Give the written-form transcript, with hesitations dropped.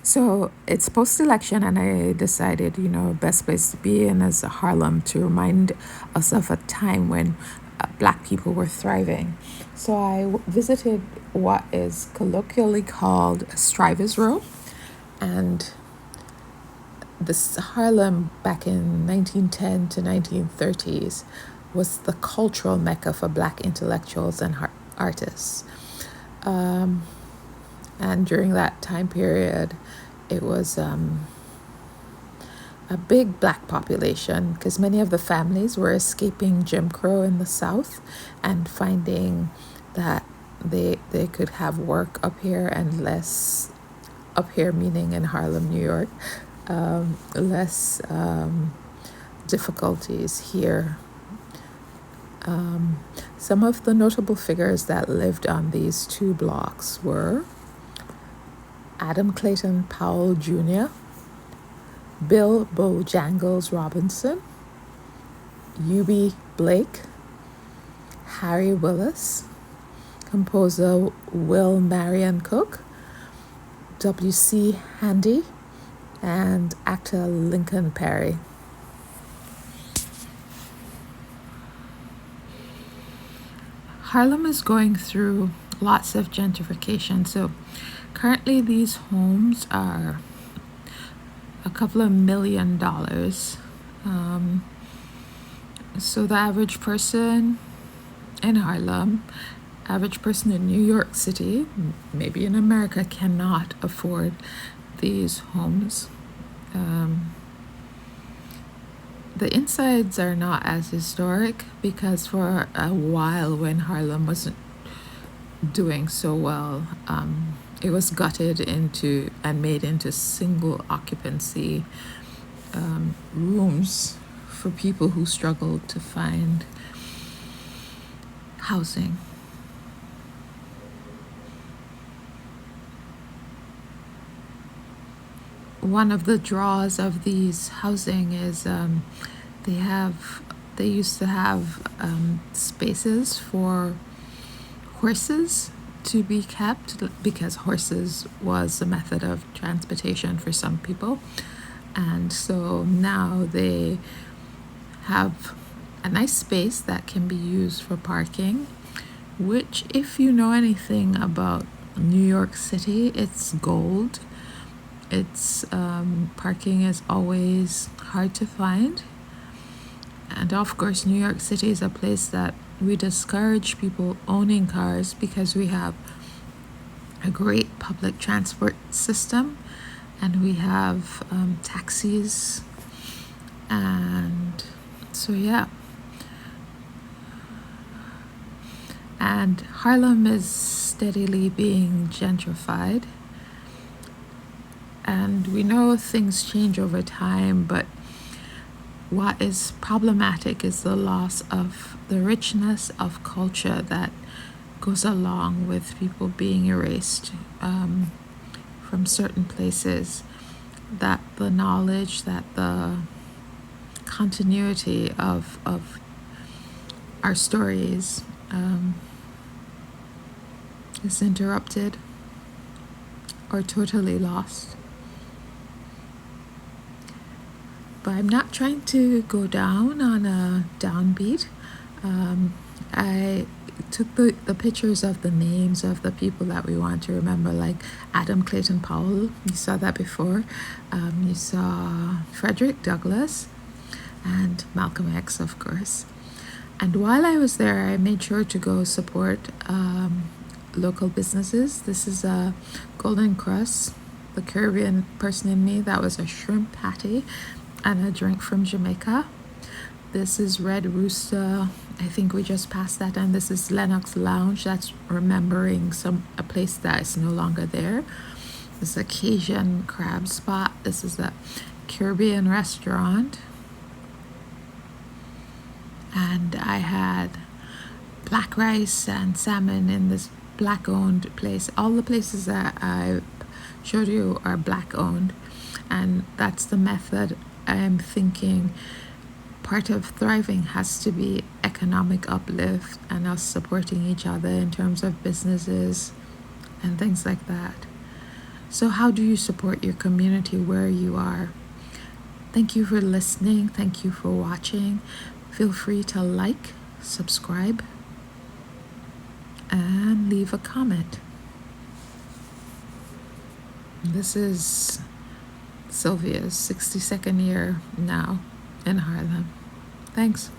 So it's post-election, and I decided, best place to be in is Harlem to remind us of a time when Black people were thriving. So I visited what is colloquially called Strivers Row, and this Harlem back in 1910 to 1930s was the cultural mecca for Black intellectuals and artists. And during that time period, it was a big Black population because many of the families were escaping Jim Crow in the South and finding that they could have work up here and less, up here meaning in Harlem, New York, less difficulties here. Some of the notable figures that lived on these two blocks were Adam Clayton Powell Jr., Bill Bojangles Robinson, Eubie Blake, Harry Willis, composer Will Marion Cook, W.C. Handy, and actor Lincoln Perry. Harlem is going through lots of gentrification. So currently these homes are a couple of $1 million. So the average person in Harlem, average person in New York City, maybe in America, cannot afford these homes. The insides are not as historic because for a while when Harlem wasn't doing so well, it was gutted into and made into single occupancy rooms for people who struggled to find housing. One of the draws of these housing is they used to have spaces for horses to be kept because horses was a method of transportation for some people. And so now they have a nice space that can be used for parking, which, if you know anything about New York City, it's gold. It's parking is always hard to find. And of course, New York City is a place that we discourage people owning cars because we have a great public transport system, and we have taxis. And so, yeah. And Harlem is steadily being gentrified. And we know things change over time, but what is problematic is the loss of the richness of culture that goes along with people being erased from certain places, that the knowledge, that the continuity of our stories is interrupted or totally lost. But I'm not trying to go down on a downbeat. I took the pictures of the names of the people that we want to remember, like Adam Clayton Powell. You saw that before. You saw Frederick Douglass and Malcolm X, of course. And while I was there, I made sure to go support local businesses. This is a Golden Cross, the Caribbean person in me. That was a shrimp patty and a drink from Jamaica. This is Red Rooster. I think we just passed that. And this is Lennox Lounge. That's remembering a place that is no longer there. This is a Cajun crab spot. This is a Caribbean restaurant. And I had black rice and salmon in this Black-owned place. All the places that I showed you are Black-owned. And that's the method I'm thinking. Part of thriving has to be economic uplift and us supporting each other in terms of businesses and things like that. So how do you support your community where you are? Thank you for listening. Thank you for watching. Feel free to like, subscribe, and leave a comment. This is Sylvia's 62nd year now in Harlem. Thanks.